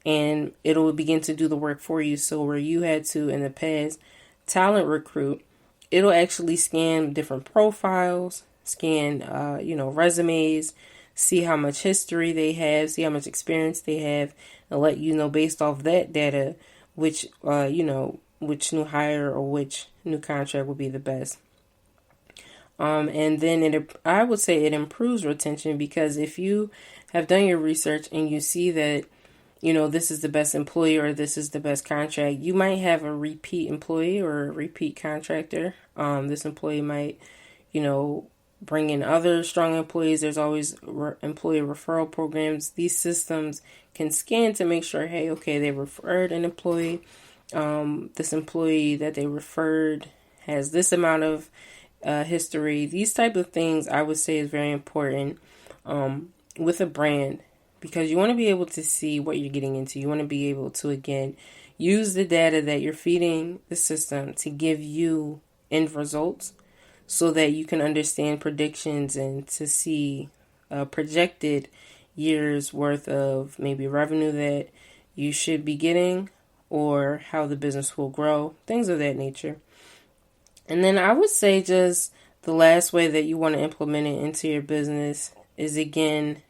and it'll begin to do the work for you. So where you had to in the past talent recruit, it'll actually scan different profiles, scan resumes, see how much history they have, see how much experience they have, and let you know based off that data which new hire or which new contract would be the best. And then I would say it improves retention, because if you have done your research and you see that, this is the best employee or this is the best contract, you might have a repeat employee or a repeat contractor. This employee might, bring in other strong employees. There's always employee referral programs. These systems can scan to make sure, hey, okay, they referred an employee. This employee that they referred has this amount of history. These type of things I would say is very important with a brand, because you want to be able to see what you're getting into. You want to be able to, again, use the data that you're feeding the system to give you end results so that you can understand predictions and to see projected years worth of maybe revenue that you should be getting, or how the business will grow, things of that nature. And then I would say just the last way that you want to implement it into your business is, again,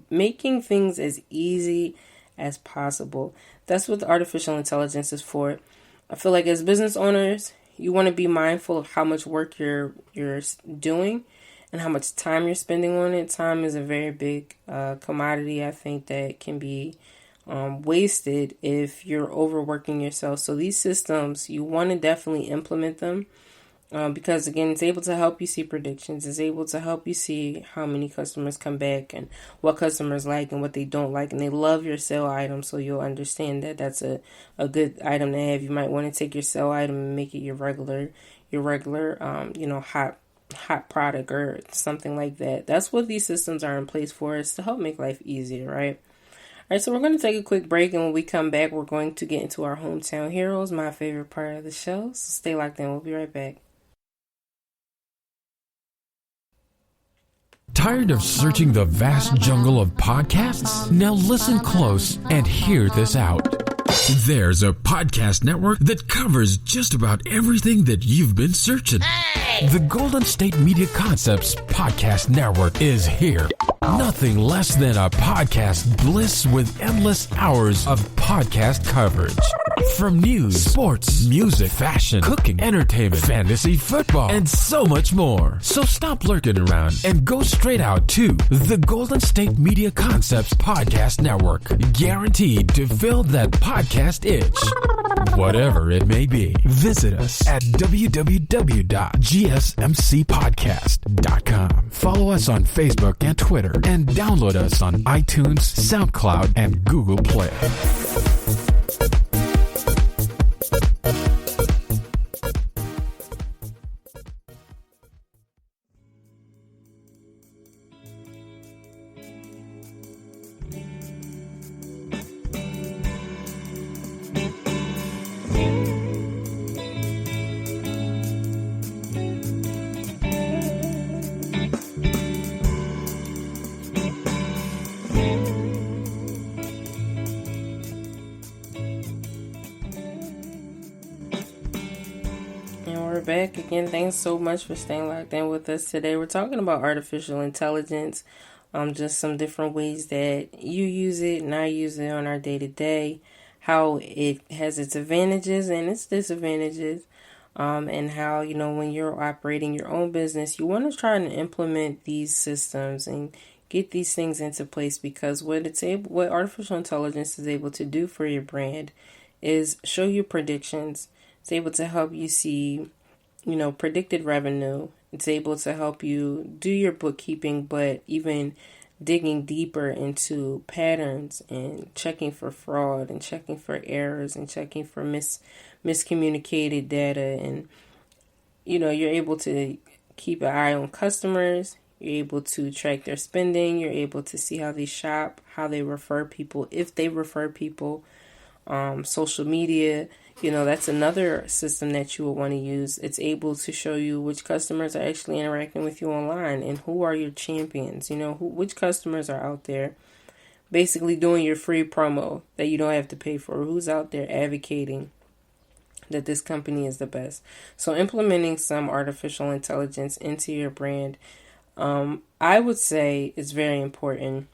making things as easy as possible. That's what the artificial intelligence is for. I feel like as business owners, you want to be mindful of how much work you're doing and how much time you're spending on it. Time is a very big commodity, I think, that can be wasted if you're overworking yourself. So these systems, you want to definitely implement them because, again, it's able to help you see predictions. It's able to help you see how many customers come back and what customers like and what they don't like. And they love your sale item, so you'll understand that that's a good item to have. You might want to take your sale item and make it your regular hot product or something like that. That's what these systems are in place for, is to help make life easier, right? All right, so we're going to take a quick break, and when we come back, we're going to get into our hometown heroes, my favorite part of the show. So stay locked in. We'll be right back. Tired of searching the vast jungle of podcasts? Now listen close and hear this out. There's a podcast network that covers just about everything that you've been searching. Hey! The Golden State Media Concepts Podcast Network is here. Nothing less than a podcast bliss with endless hours of podcast coverage. From news, sports, music, fashion, cooking, entertainment, fantasy, football, and so much more. So stop lurking around and go straight out to the Golden State Media Concepts Podcast Network. Guaranteed to fill that podcast itch. Whatever it may be. Visit us at www.gsmcpodcast.com. Follow us on Facebook and Twitter, and download us on iTunes, SoundCloud, and Google Play. Back again. Thanks so much for staying locked in with us today. We're talking about artificial intelligence, just some different ways that you use it and I use it on our day-to-day, how it has its advantages and its disadvantages, and how, when you're operating your own business, you want to try and implement these systems and get these things into place, because what artificial intelligence is able to do for your brand is show you predictions. It's able to help you see predicted revenue. It's able to help you do your bookkeeping, but even digging deeper into patterns and checking for fraud and checking for errors and checking for miscommunicated data. And, you're able to keep an eye on customers. You're able to track their spending. You're able to see how they shop, how they refer people, if they refer people, social media. That's another system that you will want to use. It's able to show you which customers are actually interacting with you online and who are your champions, which customers are out there basically doing your free promo that you don't have to pay for, who's out there advocating that this company is the best. So implementing some artificial intelligence into your brand, I would say is very important.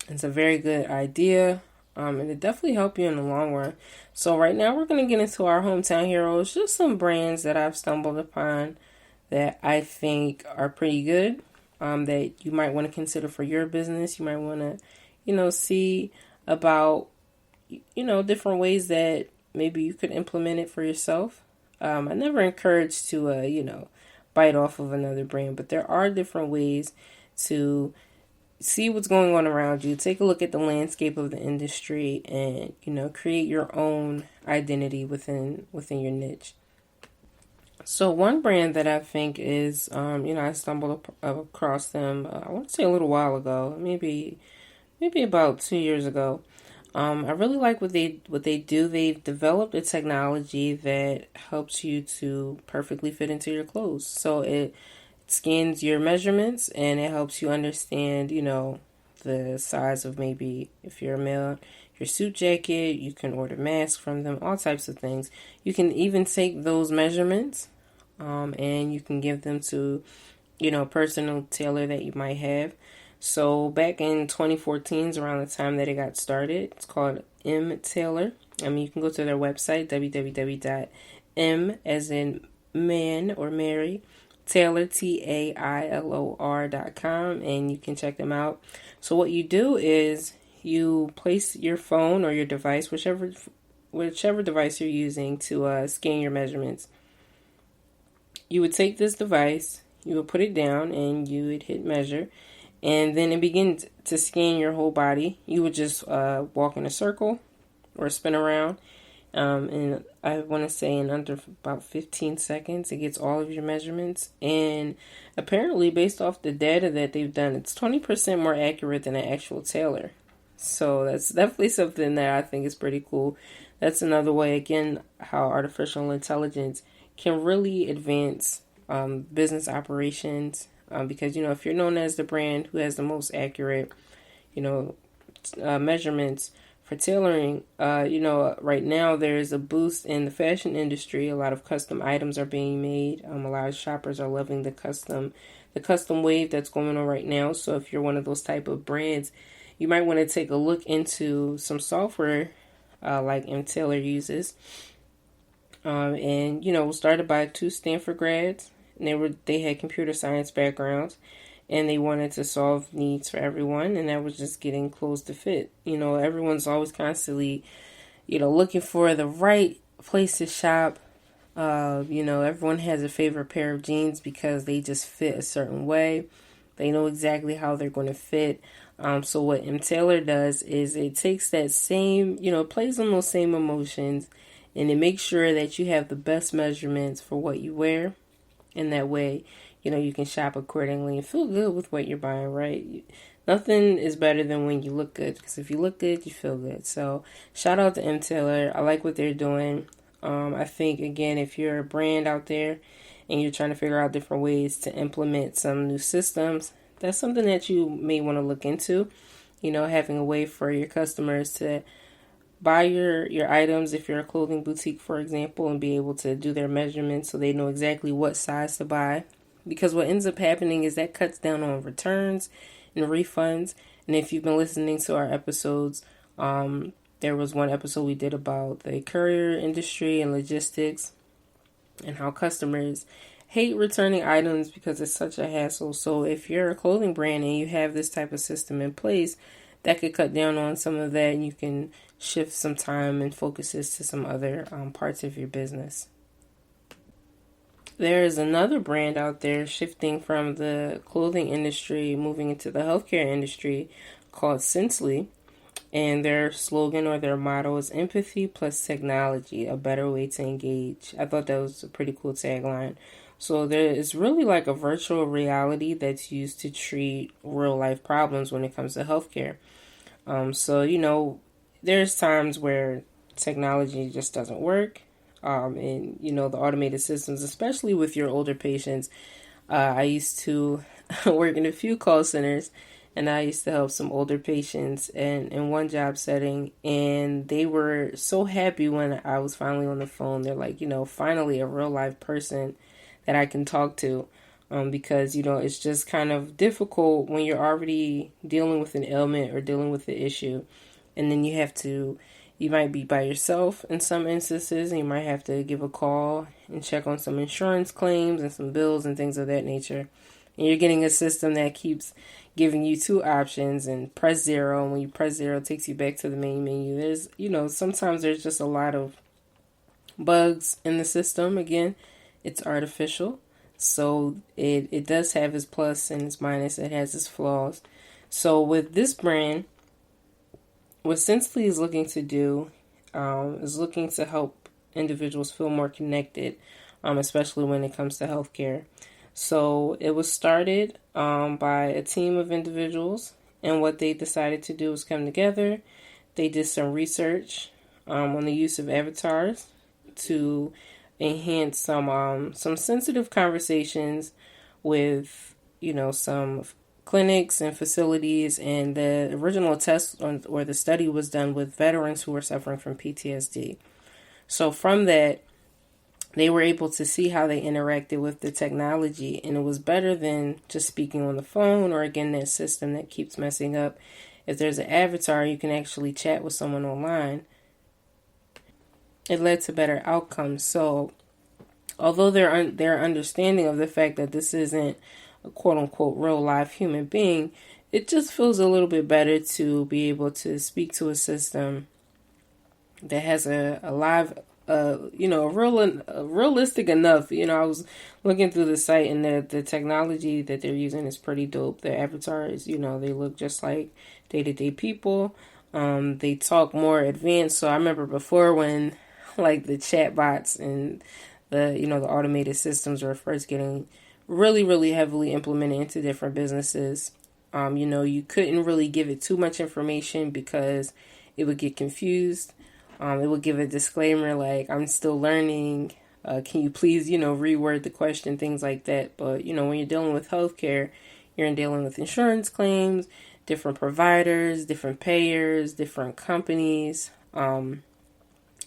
It's a very good idea. And it definitely help you in the long run. So right now we're going to get into our hometown heroes, just some brands that I've stumbled upon that I think are pretty good, that you might want to consider for your business. You might want to, see about, different ways that maybe you could implement it for yourself. I never encourage to, bite off of another brand, but there are different ways to see what's going on around you. Take a look at the landscape of the industry and, create your own identity within your niche. So one brand that I think is, I stumbled across them, I want to say a little while ago, maybe about 2 years ago. I really like what they do. They've developed a technology that helps you to perfectly fit into your clothes. So it scans your measurements and it helps you understand, the size of, maybe if you're a male, your suit jacket. You can order masks from them, all types of things. You can even take those measurements and you can give them to, a personal tailor that you might have. So back in 2014 is around the time that it got started. It's called M Tailor. You can go to their website, www.m as in man or Mary, Tailor, TAILOR.com, and you can check them out. So what you do is you place your phone or your device, whichever device you're using to scan your measurements. You would take this device, you would put it down, and you would hit measure, and then it begins to scan your whole body. You would just walk in a circle or spin around. And I want to say in under about 15 seconds, it gets all of your measurements. And apparently, based off the data that they've done, it's 20% more accurate than an actual tailor. So that's definitely something that I think is pretty cool. That's another way, again, how artificial intelligence can really advance business operations, because, if you're known as the brand who has the most accurate, measurements for tailoring, right now there's a boost in the fashion industry. A lot of custom items are being made. A lot of shoppers are loving the custom wave that's going on right now. So if you're one of those type of brands, you might want to take a look into some software like Taylor uses. Started by 2 Stanford grads, and they had computer science backgrounds, and they wanted to solve needs for everyone, and that was just getting clothes to fit. Everyone's always constantly, looking for the right place to shop. Everyone has a favorite pair of jeans because they just fit a certain way. They know exactly how they're going to fit. So what Taylor does is it takes that same, plays on those same emotions, and it makes sure that you have the best measurements for what you wear. And that way, you can shop accordingly and feel good with what you're buying, right? Nothing is better than when you look good, because if you look good, you feel good. So shout out to Taylor. I like what they're doing. I think, again, if you're a brand out there and you're trying to figure out different ways to implement some new systems, that's something that you may want to look into. Having a way for your customers to buy your items, if you're a clothing boutique, for example, and be able to do their measurements so they know exactly what size to buy. Because what ends up happening is that cuts down on returns and refunds. And if you've been listening to our episodes, there was one episode we did about the courier industry and logistics and how customers hate returning items because it's such a hassle. So if you're a clothing brand and you have this type of system in place, that could cut down on some of that, and you can shift some time and focuses to some other parts of your business. There is another brand out there shifting from the clothing industry, moving into the healthcare industry, called Sensley. And their slogan or their motto is empathy plus technology, a better way to engage. I thought that was a pretty cool tagline. So there is really like a virtual reality that's used to treat real life problems when it comes to healthcare. There's times where technology just doesn't work. And the automated systems, especially with your older patients. I used to work in a few call centers, and I used to help some older patients in one job setting, and they were so happy when I was finally on the phone. They're like, finally a real life person that I can talk to, because, it's just kind of difficult when you're already dealing with an ailment or dealing with the issue, and then you might be by yourself in some instances, and you might have to give a call and check on some insurance claims and some bills and things of that nature. And you're getting a system that keeps giving you 2 options and press 0. And when you press 0, it takes you back to the main menu. There's, sometimes there's just a lot of bugs in the system. Again, it's artificial. So it does have its plus and its minus. It has its flaws. So with this brand, what Sensley is looking to do is looking to help individuals feel more connected, especially when it comes to healthcare. So it was started by a team of individuals, and what they decided to do was come together. They did some research on the use of avatars to enhance some sensitive conversations with, some clinics and facilities. And the original test or the study was done with veterans who were suffering from PTSD. So from that, they were able to see how they interacted with the technology, and it was better than just speaking on the phone or, again, that system that keeps messing up. If there's an avatar, you can actually chat with someone online. It led to better outcomes. So although they're understanding of the fact that this isn't a quote-unquote real live human being, it just feels a little bit better to be able to speak to a system that has a live realistic enough. I was looking through the site, and the technology that they're using is pretty dope. Their avatars, they look just like day-to-day people. They talk more advanced. So I remember before when like the chat bots and the automated systems were first getting really, really heavily implemented into different businesses. You couldn't really give it too much information because it would get confused. It would give a disclaimer like, I'm still learning. Can you please, reword the question, things like that. But, when you're dealing with healthcare, you're dealing with insurance claims, different providers, different payers, different companies.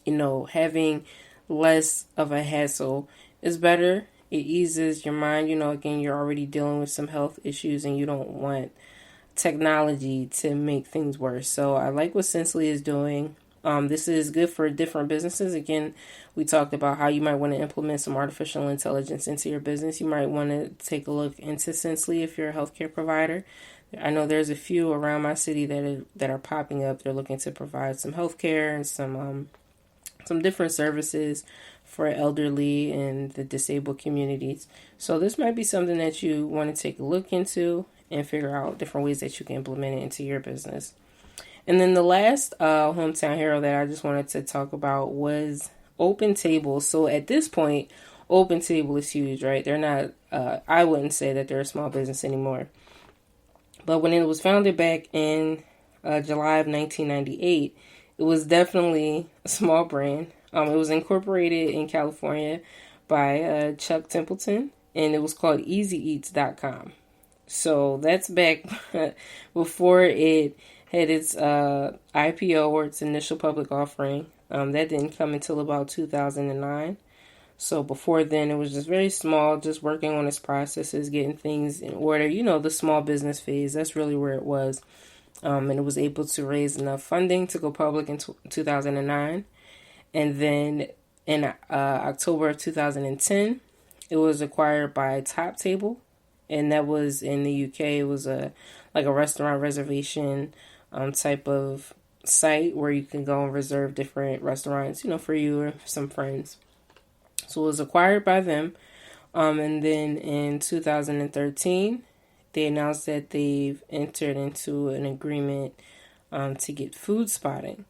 Having less of a hassle is better. It eases your mind. Again, you're already dealing with some health issues and you don't want technology to make things worse. So I like what Sensley is doing. This is good for different businesses. Again, we talked about how you might want to implement some artificial intelligence into your business. You might want to take a look into Sensley if you're a healthcare provider. I know there's a few around my city that are popping up. They're looking to provide some healthcare and some different services for elderly and the disabled communities. So this might be something that you want to take a look into and figure out different ways that you can implement it into your business. And then the last hometown hero that I just wanted to talk about was Open Table. So at this point, Open Table is huge, right? They're not, I wouldn't say that they're a small business anymore. But when it was founded back in July of 1998, it was definitely a small brand. It was incorporated in California by Chuck Templeton, and it was called EasyEats.com. So that's back before it had its IPO or its initial public offering. That didn't come until about 2009. So before then, it was just very small, just working on its processes, getting things in order. The small business phase, that's really where it was. And it was able to raise enough funding to go public in 2009. And then in October of 2010, it was acquired by Top Table. And that was in the UK. It was a restaurant reservation type of site where you can go and reserve different restaurants, for you or some friends. So it was acquired by them. And then in 2013, they announced that they've entered into an agreement to get Food Spotting.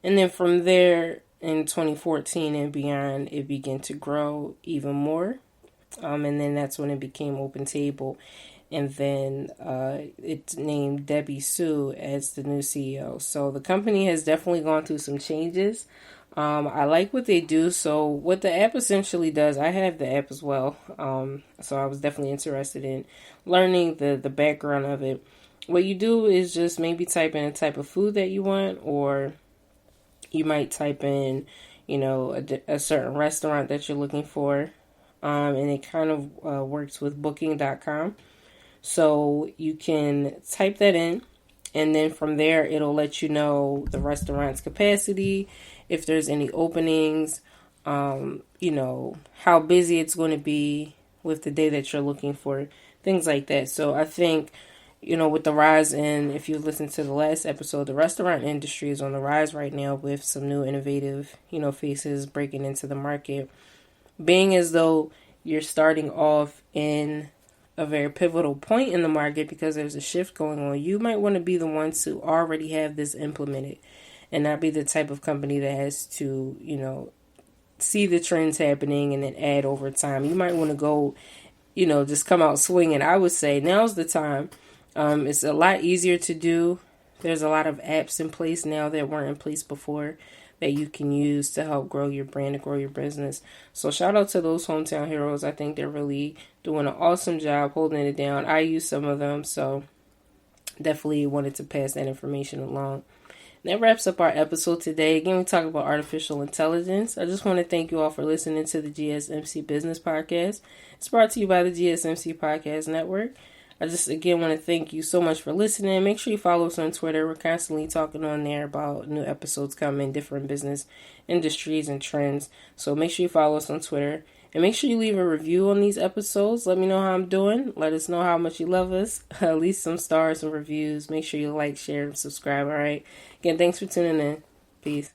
And then from there, in 2014 and beyond, it began to grow even more. And then that's when it became Open Table. And then it's named Debbie Sue as the new CEO. So the company has definitely gone through some changes. I like what they do. So what the app essentially does, I have the app as well. So I was definitely interested in learning the background of it. What you do is just maybe type in a type of food that you want, or you might type in, a certain restaurant that you're looking for. And it kind of works with booking.com. So you can type that in, and then from there, it'll let you know the restaurant's capacity, if there's any openings, how busy it's going to be with the day that you're looking for, things like that. So I think, with the rise in, if you listen to the last episode, the restaurant industry is on the rise right now with some new innovative, faces breaking into the market. Being as though you're starting off in a very pivotal point in the market because there's a shift going on, you might want to be the ones who already have this implemented and not be the type of company that has to, see the trends happening and then add over time. You might want to go, just come out swinging. I would say now's the time. It's a lot easier to do. There's a lot of apps in place now that weren't in place before that you can use to help grow your brand and grow your business. So shout out to those hometown heroes. I think they're really doing an awesome job holding it down. I use some of them, so definitely wanted to pass that information along. That wraps up our episode today. Again, we talk about artificial intelligence. I just want to thank you all for listening to the GSMC Business Podcast. It's brought to you by the GSMC Podcast Network. I just, again, want to thank you so much for listening. Make sure you follow us on Twitter. We're constantly talking on there about new episodes coming, different business industries and trends. So make sure you follow us on Twitter. And make sure you leave a review on these episodes. Let me know how I'm doing. Let us know how much you love us. At least some stars and reviews. Make sure you like, share, and subscribe. All right. Again, thanks for tuning in. Peace.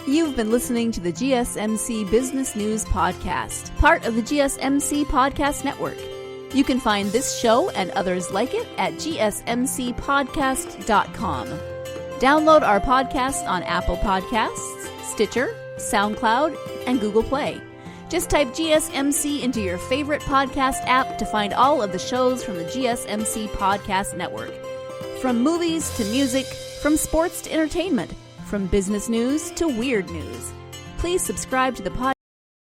You've been listening to the GSMC Business News Podcast, part of the GSMC Podcast Network. You can find this show and others like it at gsmcpodcast.com. Download our podcast on Apple Podcasts, Stitcher, SoundCloud, and Google Play. Just type GSMC into your favorite podcast app to find all of the shows from the GSMC Podcast Network. From movies to music, from sports to entertainment, from business news to weird news. Please subscribe to the podcast